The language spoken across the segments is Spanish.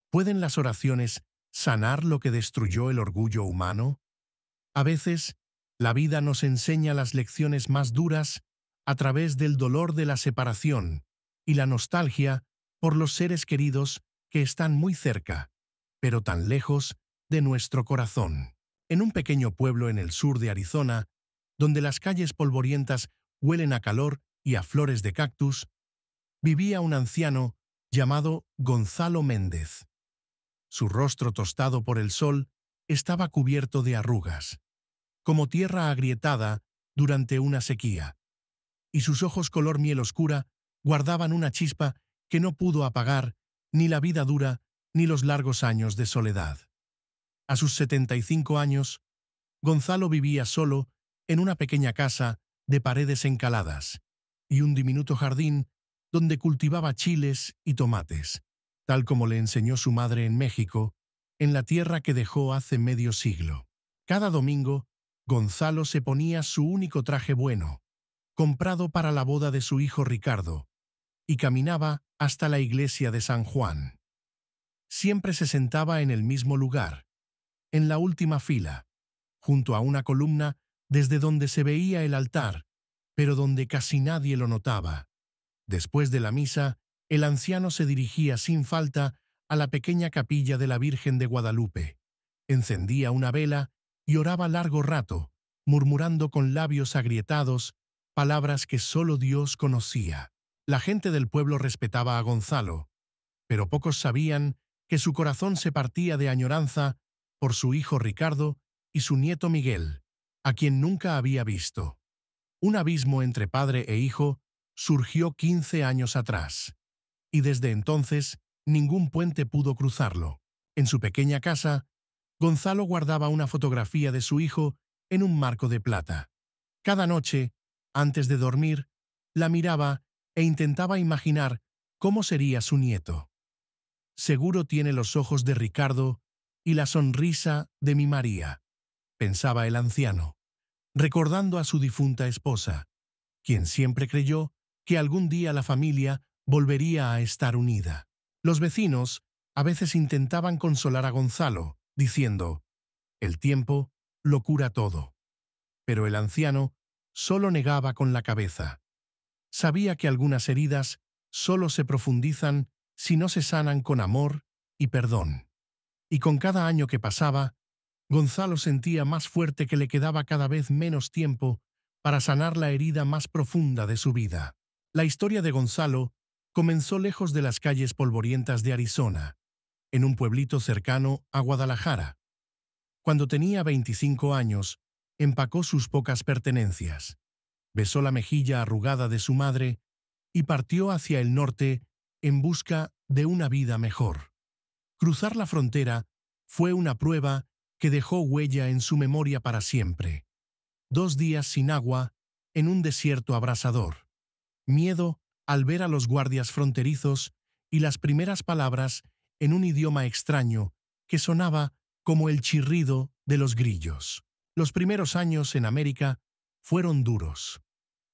¿Pueden las oraciones sanar lo que destruyó el orgullo humano? A veces, la vida nos enseña las lecciones más duras a través del dolor de la separación y la nostalgia por los seres queridos que están muy cerca, pero tan lejos de nuestro corazón. En un pequeño pueblo en el sur de Arizona, donde las calles polvorientas huelen a calor y a flores de cactus, vivía un anciano llamado Gonzalo Méndez. Su rostro tostado por el sol estaba cubierto de arrugas, como tierra agrietada durante una sequía, y sus ojos color miel oscura guardaban una chispa que no pudo apagar ni la vida dura ni los largos años de soledad. A sus 75 años, Gonzalo vivía solo en una pequeña casa de paredes encaladas y un diminuto jardín donde cultivaba chiles y tomates, tal como le enseñó su madre en México, en la tierra que dejó hace medio siglo. Cada domingo, Gonzalo se ponía su único traje bueno, comprado para la boda de su hijo Ricardo, y caminaba hasta la iglesia de San Juan. Siempre se sentaba en el mismo lugar, en la última fila, junto a una columna desde donde se veía el altar, pero donde casi nadie lo notaba. Después de la misa, el anciano se dirigía sin falta a la pequeña capilla de la Virgen de Guadalupe, encendía una vela y oraba largo rato, murmurando con labios agrietados palabras que solo Dios conocía. La gente del pueblo respetaba a Gonzalo, pero pocos sabían que su corazón se partía de añoranza por su hijo Ricardo y su nieto Miguel, a quien nunca había visto. Un abismo entre padre e hijo surgió 15 años atrás, y desde entonces ningún puente pudo cruzarlo. En su pequeña casa, Gonzalo guardaba una fotografía de su hijo en un marco de plata. Cada noche, antes de dormir, la miraba e intentaba imaginar cómo sería su nieto. Seguro tiene los ojos de Ricardo y la sonrisa de mi María, pensaba el anciano, recordando a su difunta esposa, quien siempre creyó que algún día la familia volvería a estar unida. Los vecinos a veces intentaban consolar a Gonzalo, diciendo: «El tiempo lo cura todo». Pero el anciano solo negaba con la cabeza. Sabía que algunas heridas solo se profundizan si no se sanan con amor y perdón. Y con cada año que pasaba, Gonzalo sentía más fuerte que le quedaba cada vez menos tiempo para sanar la herida más profunda de su vida. La historia de Gonzalo comenzó lejos de las calles polvorientas de Arizona, en un pueblito cercano a Guadalajara. Cuando tenía 25 años, empacó sus pocas pertenencias, besó la mejilla arrugada de su madre y partió hacia el norte en busca de una vida mejor. Cruzar la frontera fue una prueba que dejó huella en su memoria para siempre. 2 días sin agua en un desierto abrasador. Miedo al ver a los guardias fronterizos y las primeras palabras en un idioma extraño que sonaba como el chirrido de los grillos. Los primeros años en América fueron duros.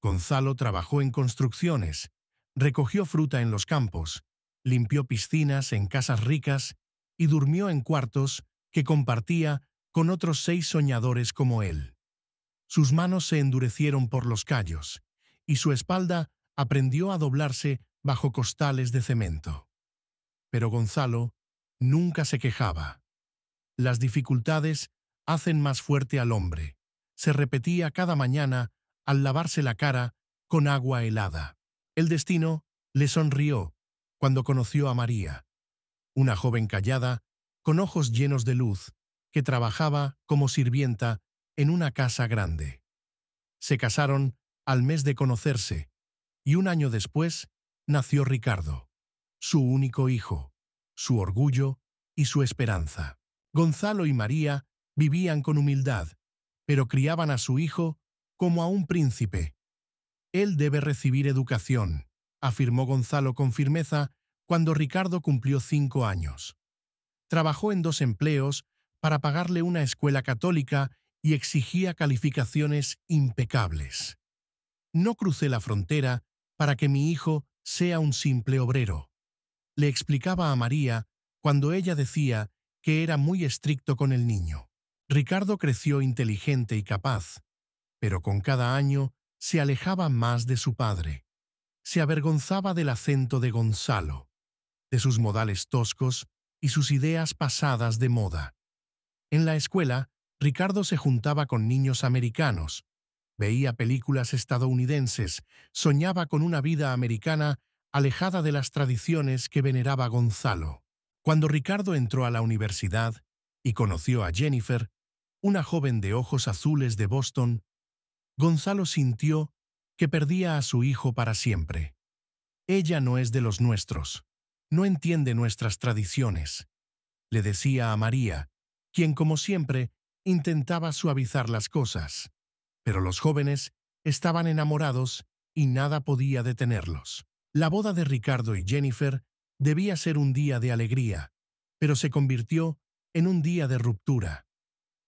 Gonzalo trabajó en construcciones, recogió fruta en los campos, limpió piscinas en casas ricas y durmió en cuartos que compartía con otros 6 soñadores como él. Sus manos se endurecieron por los callos y su espalda aprendió a doblarse bajo costales de cemento. Pero Gonzalo nunca se quejaba. Las dificultades hacen más fuerte al hombre, se repetía cada mañana al lavarse la cara con agua helada. El destino le sonrió cuando conoció a María, una joven callada, con ojos llenos de luz, que trabajaba como sirvienta en una casa grande. Se casaron al mes de conocerse, y un año después nació Ricardo, su único hijo, su orgullo y su esperanza. Gonzalo y María vivían con humildad, pero criaban a su hijo como a un príncipe. Él debe recibir educación, afirmó Gonzalo con firmeza cuando Ricardo cumplió 5 años. Trabajó en 2 empleos para pagarle una escuela católica y exigía calificaciones impecables. No crucé la frontera para que mi hijo sea un simple obrero, le explicaba a María cuando ella decía que era muy estricto con el niño. Ricardo creció inteligente y capaz, pero con cada año se alejaba más de su padre. Se avergonzaba del acento de Gonzalo, de sus modales toscos y sus ideas pasadas de moda. En la escuela, Ricardo se juntaba con niños americanos, veía películas estadounidenses, soñaba con una vida americana alejada de las tradiciones que veneraba Gonzalo. Cuando Ricardo entró a la universidad y conoció a Jennifer, una joven de ojos azules de Boston, Gonzalo sintió que perdía a su hijo para siempre. Ella no es de los nuestros, no entiende nuestras tradiciones, le decía a María, quien como siempre intentaba suavizar las cosas. Pero los jóvenes estaban enamorados y nada podía detenerlos. La boda de Ricardo y Jennifer debía ser un día de alegría, pero se convirtió en un día de ruptura.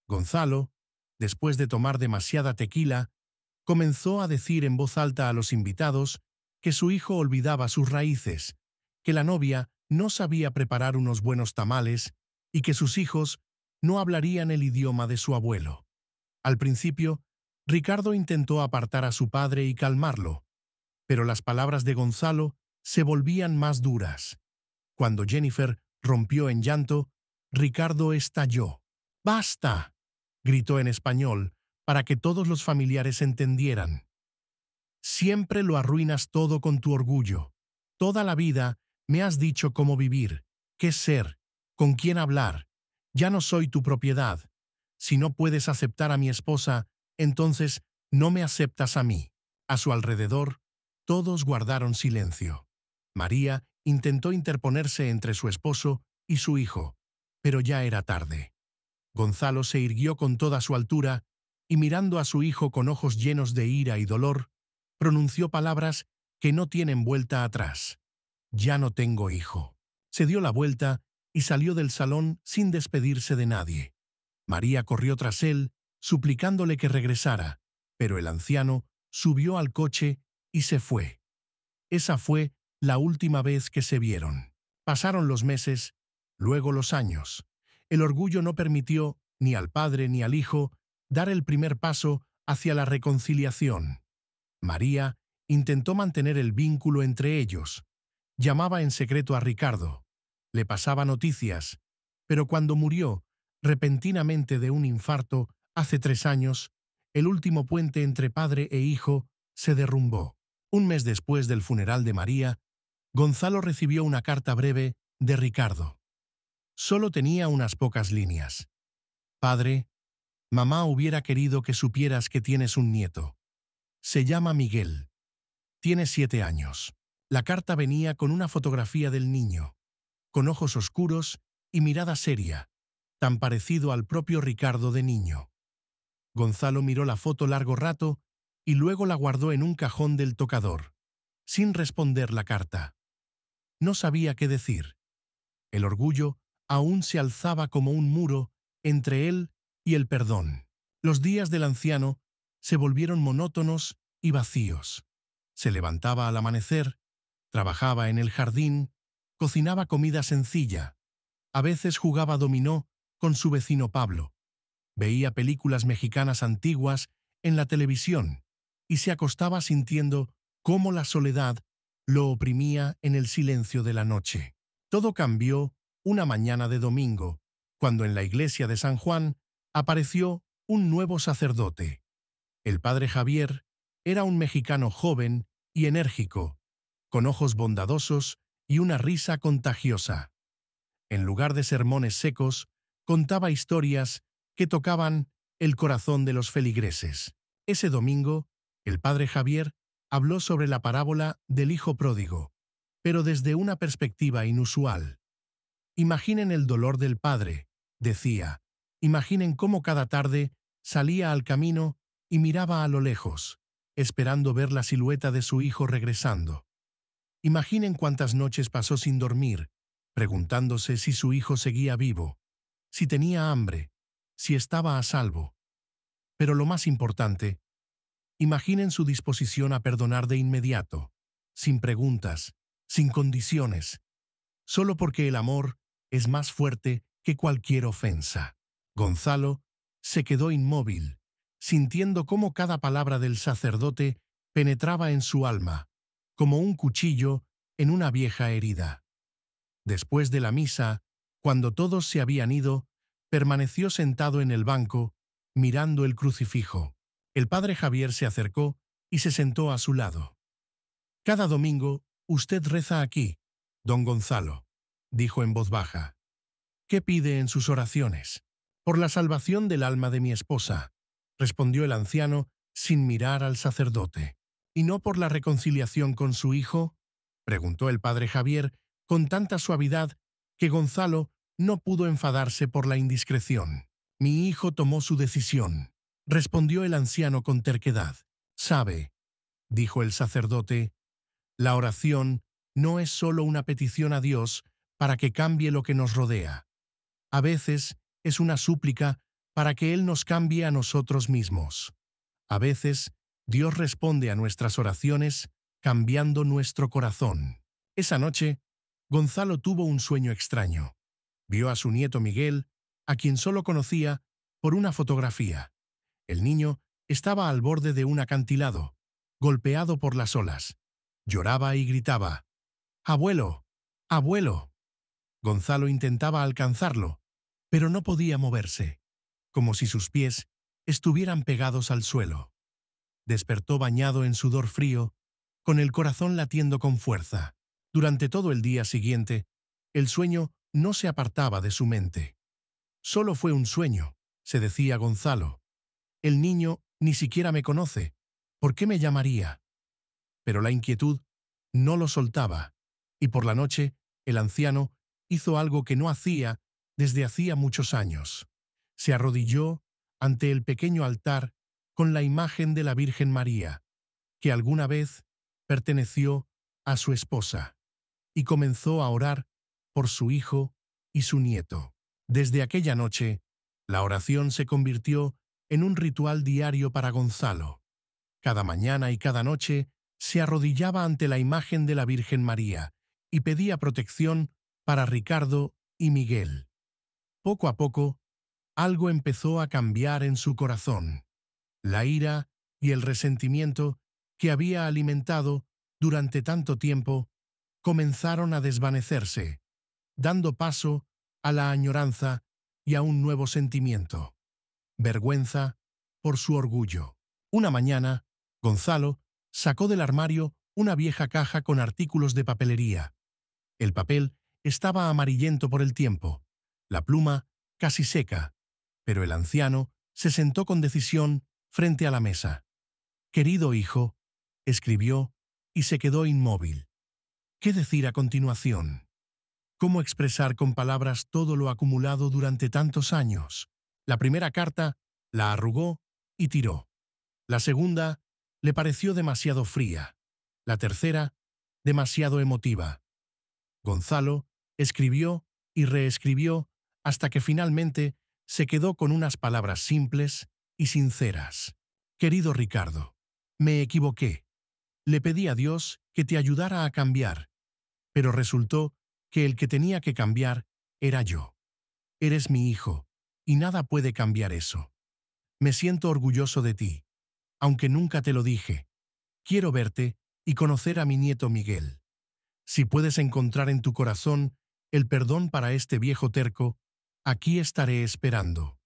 Gonzalo, después de tomar demasiada tequila, comenzó a decir en voz alta a los invitados que su hijo olvidaba sus raíces, que la novia no sabía preparar unos buenos tamales y que sus hijos no hablarían el idioma de su abuelo. Al principio, Ricardo intentó apartar a su padre y calmarlo, pero las palabras de Gonzalo se volvían más duras. Cuando Jennifer rompió en llanto, Ricardo estalló. ¡Basta!, gritó en español para que todos los familiares entendieran. Siempre lo arruinas todo con tu orgullo. Toda la vida me has dicho cómo vivir, qué ser, con quién hablar. Ya no soy tu propiedad. Si no puedes aceptar a mi esposa, entonces no me aceptas a mí. A su alrededor, todos guardaron silencio. María intentó interponerse entre su esposo y su hijo, pero ya era tarde. Gonzalo se irguió con toda su altura y mirando a su hijo con ojos llenos de ira y dolor, pronunció palabras que no tienen vuelta atrás. Ya no tengo hijo. Se dio la vuelta y salió del salón sin despedirse de nadie. María corrió tras él, suplicándole que regresara, pero el anciano subió al coche y se fue. Esa fue la última vez que se vieron. Pasaron los meses, luego los años. El orgullo no permitió, ni al padre ni al hijo, dar el primer paso hacia la reconciliación. María intentó mantener el vínculo entre ellos. Llamaba en secreto a Ricardo. Le pasaba noticias, pero cuando murió, repentinamente de un infarto, hace 3 años, el último puente entre padre e hijo se derrumbó. Un mes después del funeral de María, Gonzalo recibió una carta breve de Ricardo. Solo tenía unas pocas líneas. Padre, mamá hubiera querido que supieras que tienes un nieto. Se llama Miguel. Tiene 7 años. La carta venía con una fotografía del niño, con ojos oscuros y mirada seria, tan parecido al propio Ricardo de niño. Gonzalo miró la foto largo rato y luego la guardó en un cajón del tocador, sin responder la carta. No sabía qué decir. El orgullo aún se alzaba como un muro entre él y el perdón. Los días del anciano se volvieron monótonos y vacíos. Se levantaba al amanecer, trabajaba en el jardín, cocinaba comida sencilla. A veces jugaba dominó con su vecino Pablo. Veía películas mexicanas antiguas en la televisión y se acostaba sintiendo cómo la soledad lo oprimía en el silencio de la noche. Todo cambió una mañana de domingo, cuando en la iglesia de San Juan apareció un nuevo sacerdote. El padre Javier era un mexicano joven y enérgico, con ojos bondadosos y una risa contagiosa. En lugar de sermones secos, contaba historias que tocaban el corazón de los feligreses. Ese domingo, el padre Javier habló sobre la parábola del hijo pródigo, pero desde una perspectiva inusual. Imaginen el dolor del padre, decía. Imaginen cómo cada tarde salía al camino y miraba a lo lejos, esperando ver la silueta de su hijo regresando. Imaginen cuántas noches pasó sin dormir, preguntándose si su hijo seguía vivo, si tenía hambre, si estaba a salvo. Pero lo más importante, imaginen su disposición a perdonar de inmediato, sin preguntas, sin condiciones, solo porque el amor es más fuerte que cualquier ofensa. Gonzalo se quedó inmóvil, sintiendo cómo cada palabra del sacerdote penetraba en su alma, como un cuchillo en una vieja herida. Después de la misa, cuando todos se habían ido, permaneció sentado en el banco, mirando el crucifijo. El padre Javier se acercó y se sentó a su lado. «Cada domingo, usted reza aquí, don Gonzalo», dijo en voz baja. «¿Qué pide en sus oraciones?» «Por la salvación del alma de mi esposa», respondió el anciano sin mirar al sacerdote. «¿Y no por la reconciliación con su hijo?», preguntó el padre Javier con tanta suavidad que Gonzalo no pudo enfadarse por la indiscreción. «Mi hijo tomó su decisión», respondió el anciano con terquedad. «Sabe», dijo el sacerdote, «la oración no es solo una petición a Dios para que cambie lo que nos rodea. A veces es una súplica para que Él nos cambie a nosotros mismos. A veces Dios responde a nuestras oraciones cambiando nuestro corazón». Esa noche, Gonzalo tuvo un sueño extraño. Vio a su nieto Miguel, a quien solo conocía por una fotografía. El niño estaba al borde de un acantilado, golpeado por las olas. Lloraba y gritaba: «¡Abuelo! ¡Abuelo!». Gonzalo intentaba alcanzarlo, pero no podía moverse, como si sus pies estuvieran pegados al suelo. Despertó bañado en sudor frío, con el corazón latiendo con fuerza. Durante todo el día siguiente, el sueño no se apartaba de su mente. «Solo fue un sueño», se decía Gonzalo. «El niño ni siquiera me conoce. ¿Por qué me llamaría?». Pero la inquietud no lo soltaba, y por la noche el anciano hizo algo que no hacía desde hacía muchos años. Se arrodilló ante el pequeño altar con la imagen de la Virgen María, que alguna vez perteneció a su esposa, y comenzó a orar por su hijo y su nieto. Desde aquella noche, la oración se convirtió en un ritual diario para Gonzalo. Cada mañana y cada noche se arrodillaba ante la imagen de la Virgen María y pedía protección para Ricardo y Miguel. Poco a poco, algo empezó a cambiar en su corazón. La ira y el resentimiento que había alimentado durante tanto tiempo comenzaron a desvanecerse, dando paso a la añoranza y a un nuevo sentimiento: vergüenza por su orgullo. Una mañana, Gonzalo sacó del armario una vieja caja con artículos de papelería. El papel estaba amarillento por el tiempo, la pluma casi seca, pero el anciano se sentó con decisión frente a la mesa. «Querido hijo», escribió, y se quedó inmóvil. ¿Qué decir a continuación? ¿Cómo expresar con palabras todo lo acumulado durante tantos años? La primera carta la arrugó y tiró. La segunda le pareció demasiado fría. La tercera, demasiado emotiva. Gonzalo escribió y reescribió hasta que finalmente se quedó con unas palabras simples y sinceras. «Querido Ricardo, me equivoqué. Le pedí a Dios que te ayudara a cambiar, pero resultó que el que tenía que cambiar era yo. Eres mi hijo, y nada puede cambiar eso. Me siento orgulloso de ti, aunque nunca te lo dije. Quiero verte y conocer a mi nieto Miguel. Si puedes encontrar en tu corazón el perdón para este viejo terco, aquí estaré esperando.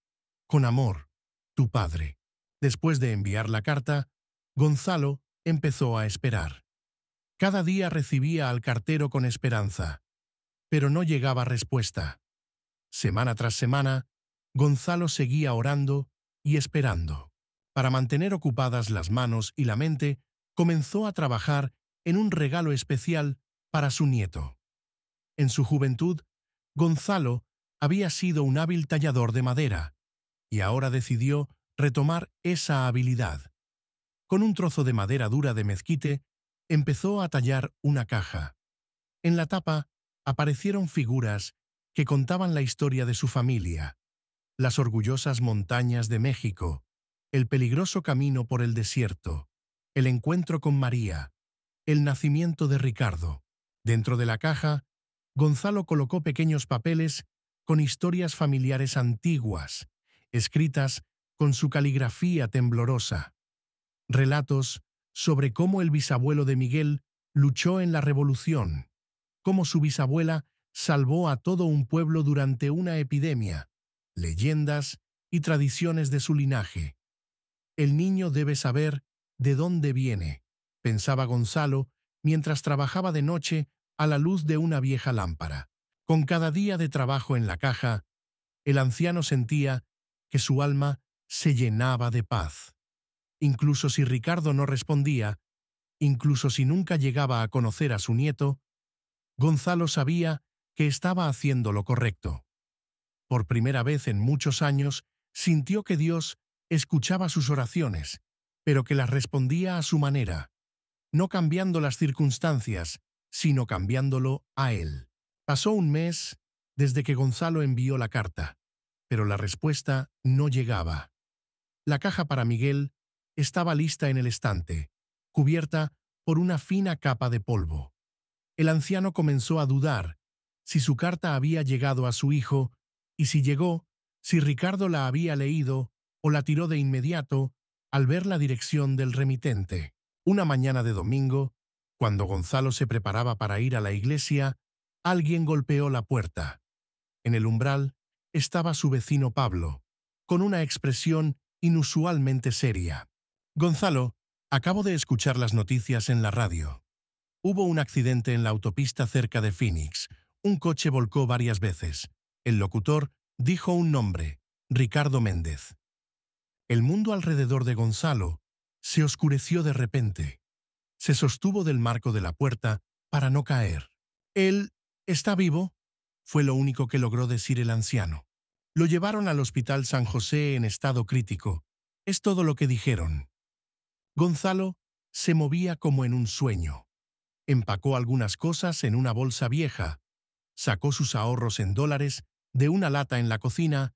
Con amor, tu padre». Después de enviar la carta, Gonzalo empezó a esperar. Cada día recibía al cartero con esperanza, pero no llegaba respuesta. Semana tras semana, Gonzalo seguía orando y esperando. Para mantener ocupadas las manos y la mente, comenzó a trabajar en un regalo especial para su nieto. En su juventud, Gonzalo había sido un hábil tallador de madera, y ahora decidió retomar esa habilidad. Con un trozo de madera dura de mezquite, empezó a tallar una caja. En la tapa aparecieron figuras que contaban la historia de su familia: las orgullosas montañas de México, el peligroso camino por el desierto, el encuentro con María, el nacimiento de Ricardo. Dentro de la caja Gonzalo colocó pequeños papeles con historias familiares antiguas, escritas con su caligrafía temblorosa. Relatos sobre cómo el bisabuelo de Miguel luchó en la Revolución, cómo su bisabuela salvó a todo un pueblo durante una epidemia, leyendas y tradiciones de su linaje. El niño debe saber de dónde viene, pensaba Gonzalo mientras trabajaba de noche a la luz de una vieja lámpara. Con cada día de trabajo en la caja, el anciano sentía que su alma se llenaba de paz. Incluso si Ricardo no respondía, incluso si nunca llegaba a conocer a su nieto, Gonzalo sabía que estaba haciendo lo correcto. Por primera vez en muchos años, sintió que Dios escuchaba sus oraciones, pero que las respondía a su manera, no cambiando las circunstancias, sino cambiándolo a él. Pasó un mes desde que Gonzalo envió la carta, pero la respuesta no llegaba. La caja para Miguel estaba lista en el estante, cubierta por una fina capa de polvo. El anciano comenzó a dudar si su carta había llegado a su hijo y si llegó, si Ricardo la había leído o la tiró de inmediato al ver la dirección del remitente. Una mañana de domingo, cuando Gonzalo se preparaba para ir a la iglesia, alguien golpeó la puerta. En el umbral estaba su vecino Pablo, con una expresión inusualmente seria. Gonzalo, acabo de escuchar las noticias en la radio. Hubo un accidente en la autopista cerca de Phoenix. Un coche volcó varias veces. El locutor dijo un nombre, Ricardo Méndez. El mundo alrededor de Gonzalo se oscureció de repente. Se sostuvo del marco de la puerta para no caer. «¿Él está vivo?», fue lo único que logró decir el anciano. Lo llevaron al Hospital San José en estado crítico. Es todo lo que dijeron. Gonzalo se movía como en un sueño. Empacó algunas cosas en una bolsa vieja, sacó sus ahorros en dólares de una lata en la cocina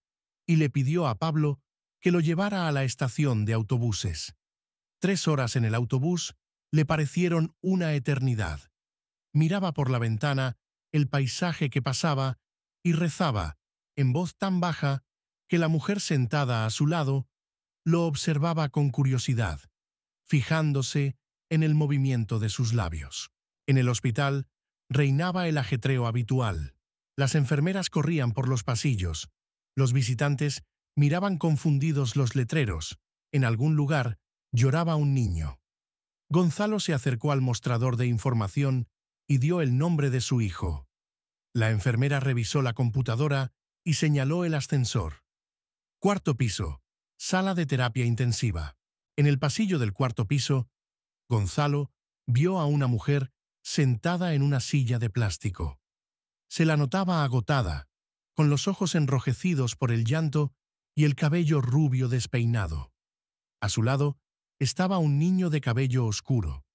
y le pidió a Pablo que lo llevara a la estación de autobuses. 3 horas en el autobús le parecieron una eternidad. Miraba por la ventana el paisaje que pasaba y rezaba, en voz tan baja que la mujer sentada a su lado lo observaba con curiosidad, fijándose en el movimiento de sus labios. En el hospital reinaba el ajetreo habitual. Las enfermeras corrían por los pasillos. Los visitantes miraban confundidos los letreros. En algún lugar lloraba un niño. Gonzalo se acercó al mostrador de información y dio el nombre de su hijo. La enfermera revisó la computadora y señaló el ascensor. 4º piso, sala de terapia intensiva. En el pasillo del 4º piso, Gonzalo vio a una mujer sentada en una silla de plástico. Se la notaba agotada, con los ojos enrojecidos por el llanto y el cabello rubio despeinado. A su lado estaba un niño de cabello oscuro,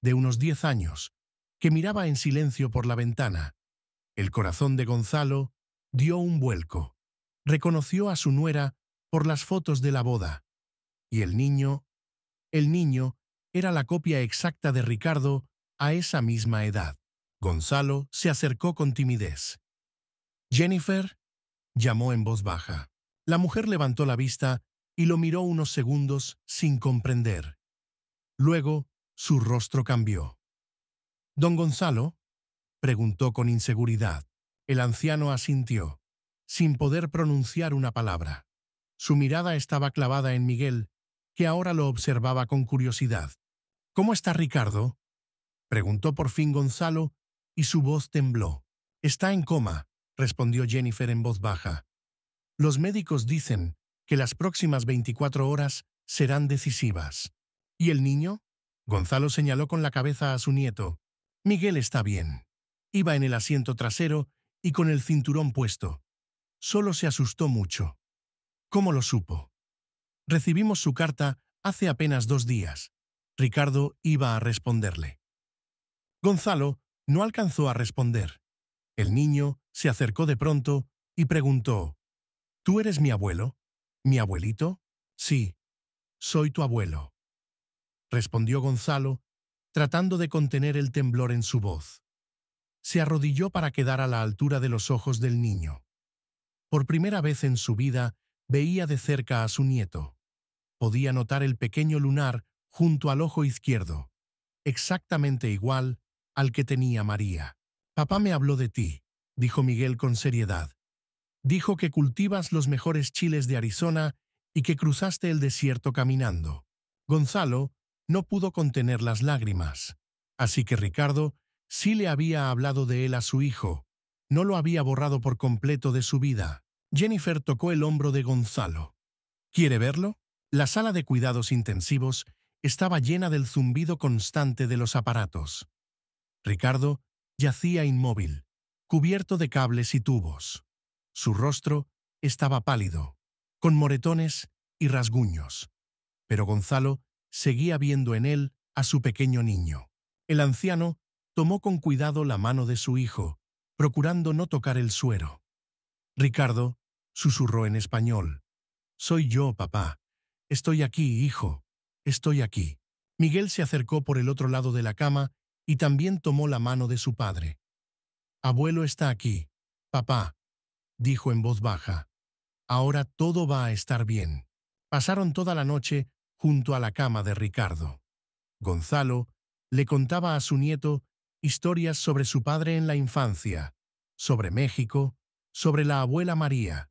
de unos 10 años, que miraba en silencio por la ventana. El corazón de Gonzalo dio un vuelco. Reconoció a su nuera por las fotos de la boda. Y el niño era la copia exacta de Ricardo a esa misma edad. Gonzalo se acercó con timidez. «Jennifer», llamó en voz baja. La mujer levantó la vista y lo miró unos segundos sin comprender. Luego, su rostro cambió. «¿Don Gonzalo?», preguntó con inseguridad. El anciano asintió, sin poder pronunciar una palabra. Su mirada estaba clavada en Miguel, que ahora lo observaba con curiosidad. «¿Cómo está Ricardo?», preguntó por fin Gonzalo, y su voz tembló. «Está en coma», respondió Jennifer en voz baja. «Los médicos dicen que las próximas 24 horas serán decisivas». «¿Y el niño?», Gonzalo señaló con la cabeza a su nieto. «Miguel está bien. Iba en el asiento trasero y con el cinturón puesto. Solo se asustó mucho». «¿Cómo lo supo?». «Recibimos su carta hace apenas 2 días». Ricardo iba a responderle. Gonzalo no alcanzó a responder. El niño se acercó de pronto y preguntó: «¿Tú eres mi abuelo? ¿Mi abuelito?». «Sí, soy tu abuelo», respondió Gonzalo, tratando de contener el temblor en su voz. se arrodilló para quedar a la altura de los ojos del niño. Por primera vez en su vida, veía de cerca a su nieto. Podía notar el pequeño lunar junto al ojo izquierdo, exactamente igual al que tenía María. «Papá me habló de ti», dijo Miguel con seriedad. «Dijo que cultivas los mejores chiles de Arizona y que cruzaste el desierto caminando». Gonzalo no pudo contener las lágrimas. Así que Ricardo sí le había hablado de él a su hijo. No lo había borrado por completo de su vida. Jennifer tocó el hombro de Gonzalo. «¿Quiere verlo?» La sala de cuidados intensivos estaba llena del zumbido constante de los aparatos. Ricardo yacía inmóvil, cubierto de cables y tubos. Su rostro estaba pálido, con moretones y rasguños. Pero Gonzalo seguía viendo en él a su pequeño niño. El anciano tomó con cuidado la mano de su hijo, procurando no tocar el suero. Ricardo susurró en español. «Soy yo, papá. Estoy aquí, hijo. Estoy aquí». Miguel se acercó por el otro lado de la cama y también tomó la mano de su padre. «Abuelo está aquí, papá», dijo en voz baja. «Ahora todo va a estar bien». Pasaron toda la noche junto a la cama de Ricardo. Gonzalo le contaba a su nieto historias sobre su padre en la infancia, sobre México, sobre la abuela María.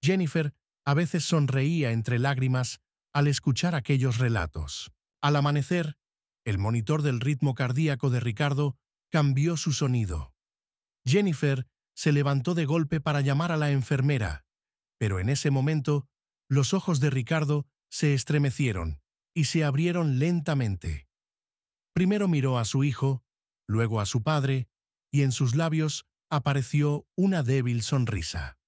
Jennifer a veces sonreía entre lágrimas al escuchar aquellos relatos. Al amanecer, el monitor del ritmo cardíaco de Ricardo cambió su sonido. Jennifer se levantó de golpe para llamar a la enfermera, pero en ese momento los ojos de Ricardo se estremecieron y se abrieron lentamente. Primero miró a su hijo, luego a su padre, y en sus labios apareció una débil sonrisa.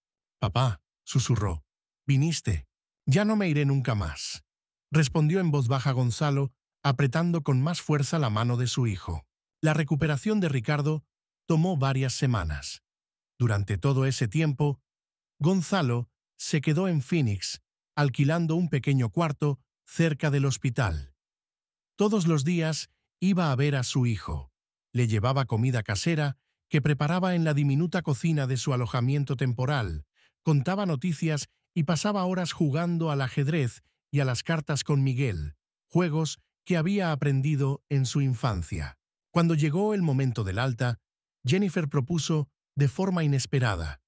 «Papá», susurró, «viniste. Ya no me iré nunca más», respondió en voz baja Gonzalo, apretando con más fuerza la mano de su hijo. La recuperación de Ricardo tomó varias semanas. Durante todo ese tiempo, Gonzalo se quedó en Phoenix, alquilando un pequeño cuarto cerca del hospital. Todos los días iba a ver a su hijo. Le llevaba comida casera que preparaba en la diminuta cocina de su alojamiento temporal, contaba noticias y pasaba horas jugando al ajedrez y a las cartas con Miguel, juegos que había aprendido en su infancia. Cuando llegó el momento del alta, Jennifer propuso de forma inesperada: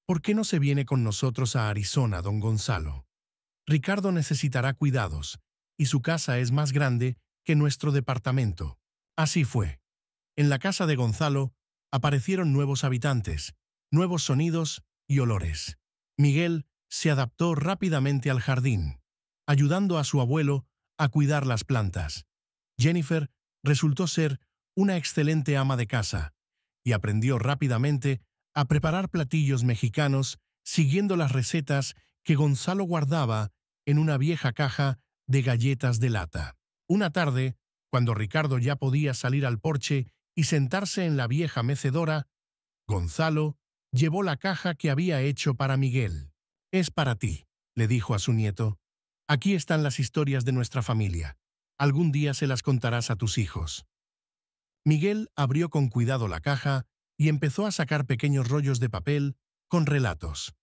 «¿Por qué no se viene con nosotros a Arizona, don Gonzalo? Ricardo necesitará cuidados, y su casa es más grande que nuestro departamento». Así fue. En la casa de Gonzalo aparecieron nuevos habitantes, nuevos sonidos y olores. Miguel se adaptó rápidamente al jardín, ayudando a su abuelo a cuidar las plantas. Jennifer resultó ser una excelente ama de casa y aprendió rápidamente a preparar platillos mexicanos siguiendo las recetas que Gonzalo guardaba en una vieja caja de galletas de lata. Una tarde, cuando Ricardo ya podía salir al porche y sentarse en la vieja mecedora, Gonzalo llevó la caja que había hecho para Miguel. «Es para ti», le dijo a su nieto. «Aquí están las historias de nuestra familia. Algún día se las contarás a tus hijos». Miguel abrió con cuidado la caja y empezó a sacar pequeños rollos de papel con relatos.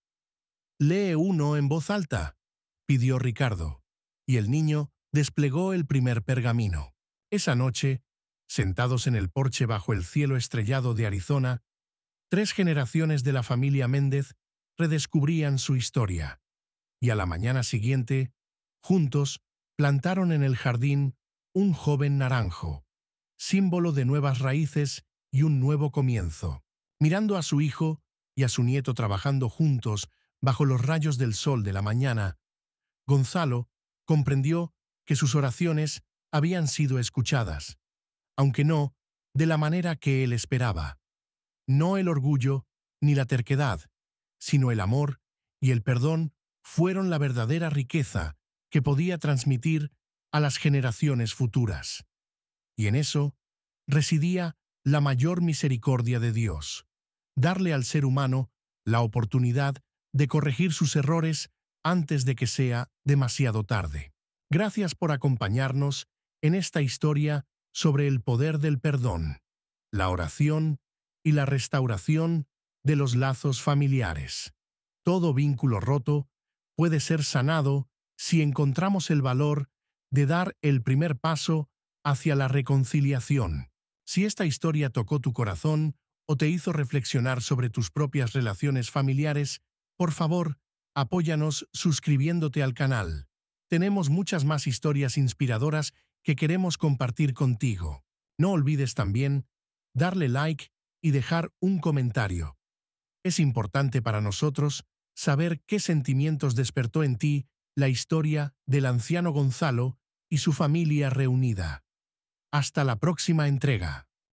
«Lee uno en voz alta», pidió Ricardo, y el niño desplegó el primer pergamino. Esa noche, sentados en el porche bajo el cielo estrellado de Arizona, 3 generaciones de la familia Méndez redescubrían su historia, y a la mañana siguiente, juntos, plantaron en el jardín un joven naranjo, símbolo de nuevas raíces y un nuevo comienzo. Mirando a su hijo y a su nieto trabajando juntos bajo los rayos del sol de la mañana, Gonzalo comprendió que sus oraciones habían sido escuchadas, aunque no de la manera que él esperaba. No el orgullo ni la terquedad, sino el amor y el perdón fueron la verdadera riqueza que podía transmitir a las generaciones futuras. Y en eso residía la mayor misericordia de Dios: darle al ser humano la oportunidad de corregir sus errores antes de que sea demasiado tarde. Gracias por acompañarnos en esta historia sobre el poder del perdón. La oración y la restauración de los lazos familiares. Todo vínculo roto puede ser sanado si encontramos el valor de dar el primer paso hacia la reconciliación. Si esta historia tocó tu corazón o te hizo reflexionar sobre tus propias relaciones familiares, por favor, apóyanos suscribiéndote al canal. Tenemos muchas más historias inspiradoras que queremos compartir contigo. No olvides también darle like y dejar un comentario. Es importante para nosotros saber qué sentimientos despertó en ti la historia del anciano Gonzalo y su familia reunida. Hasta la próxima entrega.